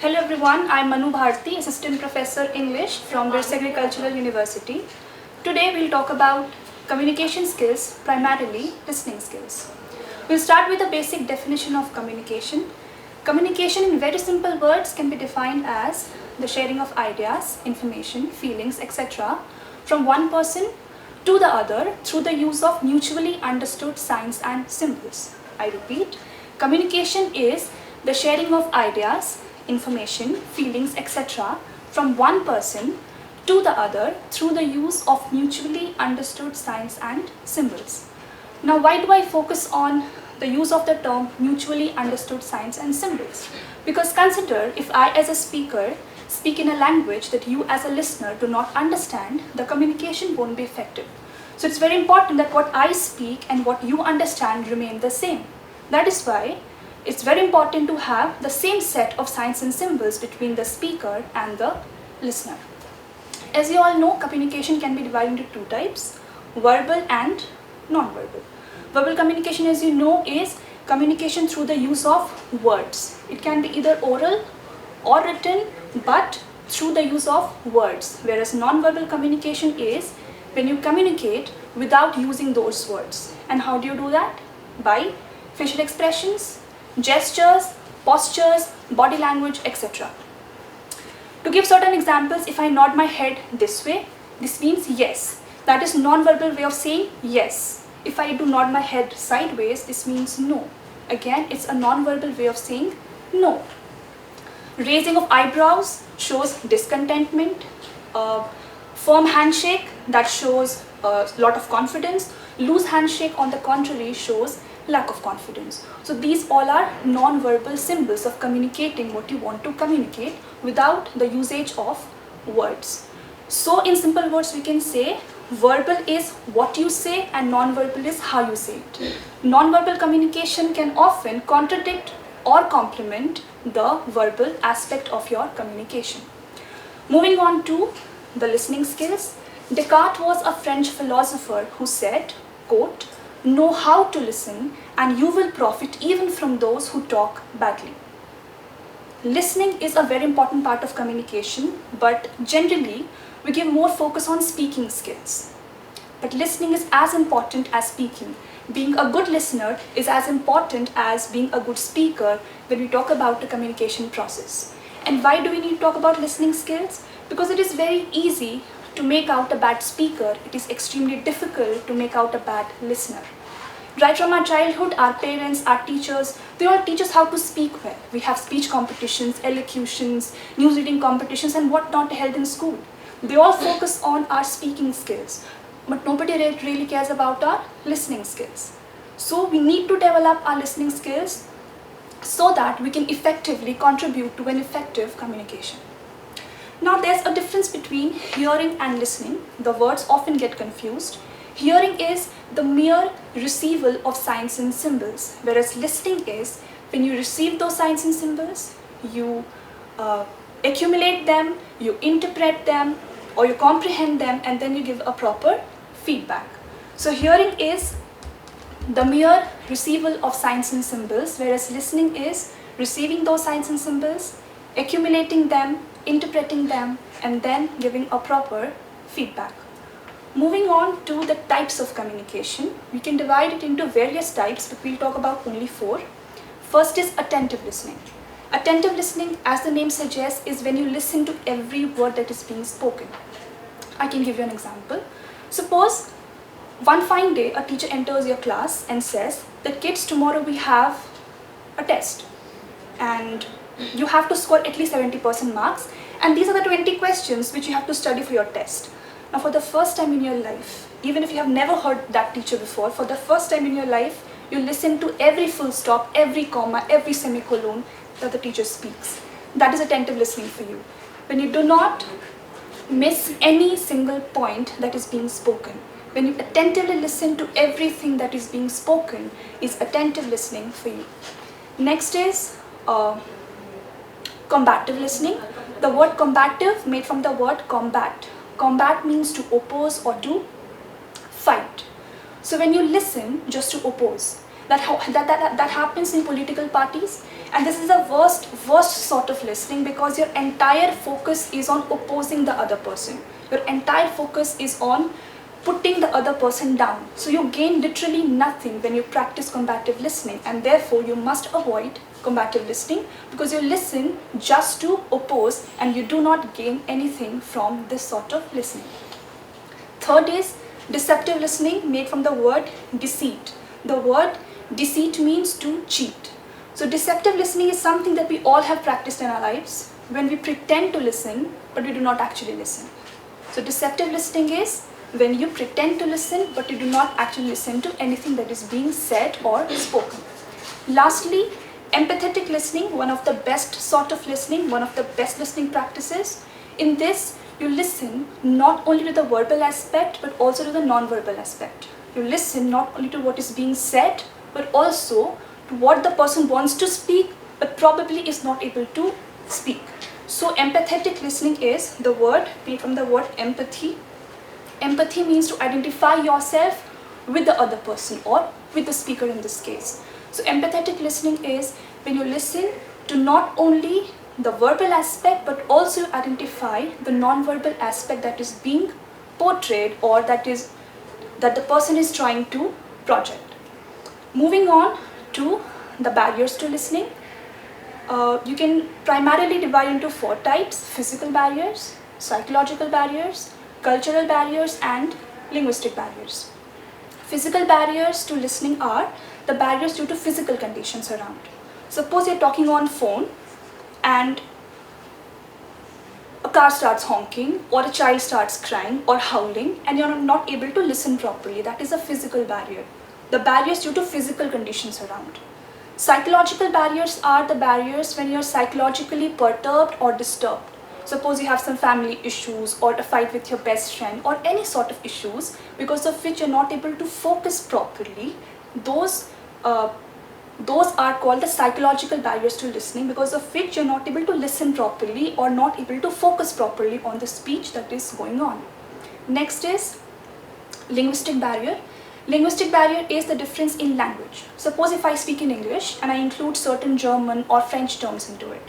Hello everyone, I am Manu Bharti, Assistant Professor English from Bharti Agricultural University. Today we'll talk about communication skills, primarily listening skills. We'll start with a basic definition of communication. Communication in very simple words can be defined as the sharing of ideas, information, feelings, etc. from one person to the other through the use of mutually understood signs and symbols. I repeat, communication is the sharing of ideas, information, feelings, etc. from one person to the other through the use of mutually understood signs and symbols. Now, why do I focus on the use of the term mutually understood signs and symbols? Because consider if I as a speaker speak in a language that you as a listener do not understand, the communication won't be effective. So it's very important that what I speak and what you understand remain the same. That is why it's very important to have the same set of signs and symbols between the speaker and the listener. As you all know, communication can be divided into two types, verbal and non-verbal. Verbal communication, as you know, is communication through the use of words. It can be either oral or written, but through the use of words. Whereas non-verbal communication is when you communicate without using those words. And how do you do that? By facial expressions, gestures, postures, body language, etc. To give certain examples, if I nod my head this way, this means yes. That is non-verbal way of saying yes. If I do nod my head sideways, this means no. Again, it's a non-verbal way of saying no. Raising of eyebrows shows discontentment. Firm handshake, that shows a lot of confidence. Loose handshake, on the contrary, shows lack of confidence. So these all are non-verbal symbols of communicating what you want to communicate without the usage of words. So in simple words, we can say verbal is what you say and non-verbal is how you say it. Non-verbal communication can often contradict or complement the verbal aspect of your communication. Moving on to the listening skills. Descartes was a French philosopher who said, quote, "Know how to listen and you will profit even from those who talk badly." Listening is a very important part of communication, but generally we give more focus on speaking skills. But listening is as important as speaking. Being a good listener is as important as being a good speaker when we talk about the communication process. And why do we need to talk about listening skills? Because it is very easy to make out a bad speaker. It is extremely difficult to make out a bad listener. Right from our childhood, our parents, our teachers, they all teach us how to speak well. We have speech competitions, elocutions, news reading competitions, and what not held in school. They all focus on our speaking skills, but nobody really cares about our listening skills. So we need to develop our listening skills so that we can effectively contribute to an effective communication. Now there's a difference between hearing and listening. The words often get confused. Hearing is the mere receival of signs and symbols, whereas listening is when you receive those signs and symbols, you accumulate them, you interpret them, or you comprehend them, and then you give a proper feedback. So hearing is the mere receival of signs and symbols, whereas listening is receiving those signs and symbols, accumulating them, interpreting them, and then giving a proper feedback. Moving on to the types of communication, we can divide it into various types, but we'll talk about only four. First is attentive listening. Attentive listening, as the name suggests, is when you listen to every word that is being spoken. I can give you an example. Suppose one fine day a teacher enters your class and says that kids, tomorrow we have a test and you have to score at least 70% marks, and these are the 20 questions which you have to study for your test. Now for the first time in your life, even if you have never heard that teacher before, for the first time in your life, you listen to every full stop, every comma, every semicolon that the teacher speaks. That is attentive listening for you. When you do not miss any single point that is being spoken, when you attentively listen to everything that is being spoken, is attentive listening for you. Next is combative listening. The word combative made from the word combat. Combat means to oppose or to fight. So when you listen just to oppose, That happens in political parties, and this is the worst sort of listening, because your entire focus is on opposing the other person. Your entire focus is on putting the other person down. So you gain literally nothing when you practice combative listening, and therefore you must avoid combative listening, because you listen just to oppose and you do not gain anything from this sort of listening. Third is deceptive listening, made from the word deceit. The word deceit means to cheat. So deceptive listening is something that we all have practiced in our lives, when we pretend to listen but we do not actually listen. So deceptive listening is when you pretend to listen but you do not actually listen to anything that is being said or spoken. Lastly, empathetic listening, one of the best sort of listening, one of the best listening practices. In this, you listen not only to the verbal aspect but also to the non-verbal aspect. You listen not only to what is being said but also to what the person wants to speak but probably is not able to speak. So empathetic listening is the word made from the word empathy. Empathy means to identify yourself with the other person or with the speaker in this case. So empathetic listening is when you listen to not only the verbal aspect but also identify the non-verbal aspect that is being portrayed or that the person is trying to project. Moving on to the barriers to listening. You can primarily divide into 4 types: physical barriers, psychological barriers, cultural barriers, and linguistic barriers. Physical barriers to listening are the barriers due to physical conditions around. Suppose you're talking on phone and a car starts honking or a child starts crying or howling and you're not able to listen properly. That is a physical barrier. The barriers due to physical conditions around. Psychological barriers are the barriers when you're psychologically perturbed or disturbed. Suppose you have some family issues or a fight with your best friend or any sort of issues because of which you're not able to focus properly. Those are called the psychological barriers to listening, because of which you're not able to listen properly or not able to focus properly on the speech that is going on. Next is linguistic barrier. Linguistic barrier is the difference in language. Suppose if I speak in English and I include certain German or French terms into it,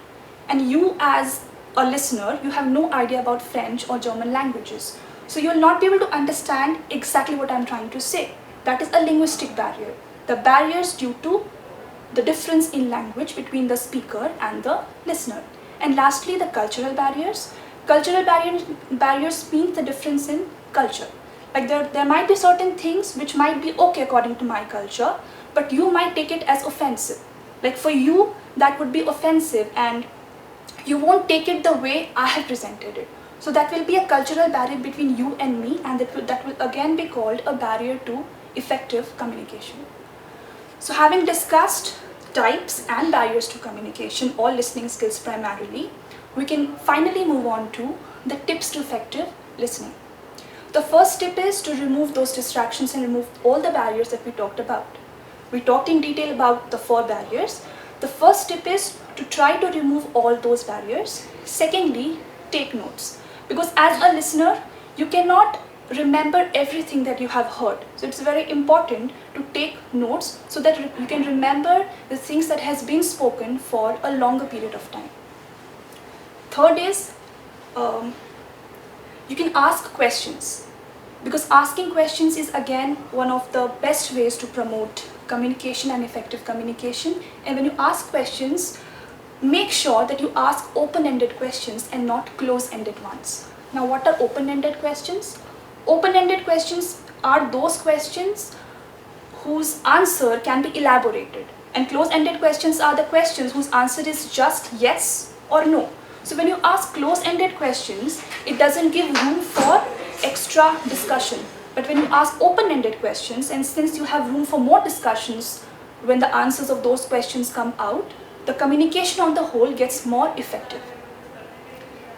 and you as a listener, you have no idea about French or German languages. So you'll not be able to understand exactly what I'm trying to say. That is a linguistic barrier. The barriers due to the difference in language between the speaker and the listener. And lastly, the cultural barriers. Cultural barriers mean the difference in culture. Like there might be certain things which might be okay according to my culture, but you might take it as offensive. Like for you, that would be offensive and you won't take it the way I have presented it. So that will be a cultural barrier between you and me, and that will again be called a barrier to effective communication. So having discussed types and barriers to communication, all listening skills primarily, we can finally move on to the tips to effective listening. The first tip is to remove those distractions and remove all the barriers that we talked about. We talked in detail about the 4 barriers. The first tip is to try to remove all those barriers. Secondly, take notes. Because as a listener, you cannot remember everything that you have heard. So it's very important to take notes so that you can remember the things that has been spoken for a longer period of time. Third is, you can ask questions, because asking questions is again one of the best ways to promote communication and effective communication. And when you ask questions, make sure that you ask open-ended questions and not close-ended ones. Now, what are open-ended questions? Open-ended questions are those questions whose answer can be elaborated, and close-ended questions are the questions whose answer is just yes or no. So when you ask close-ended questions, it doesn't give room for extra discussion. But when you ask open-ended questions, and since you have room for more discussions when the answers of those questions come out, the communication on the whole gets more effective.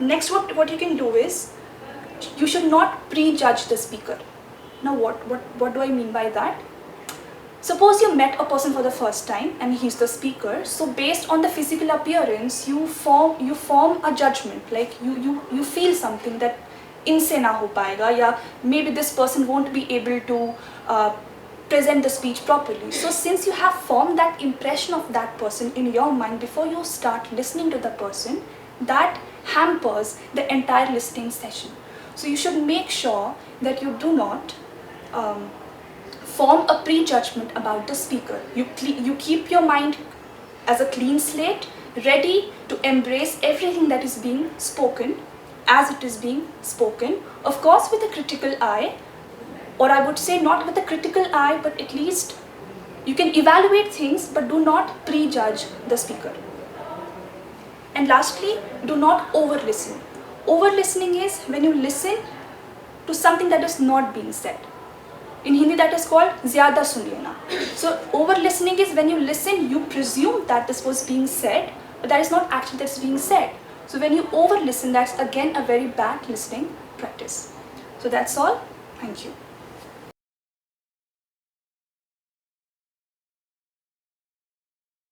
Next, what you can do is, you should not prejudge the speaker. Now what do I mean by that? Suppose you met a person for the first time and he's the speaker. So based on the physical appearance, you form a judgment. Like you feel something that inse na ho paega, ya maybe this person won't be able to present the speech properly. So since you have formed that impression of that person in your mind before you start listening to the person, that hampers the entire listening session. So you should make sure that you do not form a prejudgment about the speaker. You keep your mind as a clean slate, ready to embrace everything that is being spoken as it is being spoken. Of course with a critical eye, or I would say not with a critical eye, but at least you can evaluate things, but do not prejudge the speaker. And lastly, do not over-listen. Over-listening is when you listen to something that is not being said. In Hindi that is called zyada sun lena. So over-listening is when you listen, you presume that this was being said, but that is not actually that's being said. So when you over-listen, that's again a very bad listening practice. So that's all. Thank you.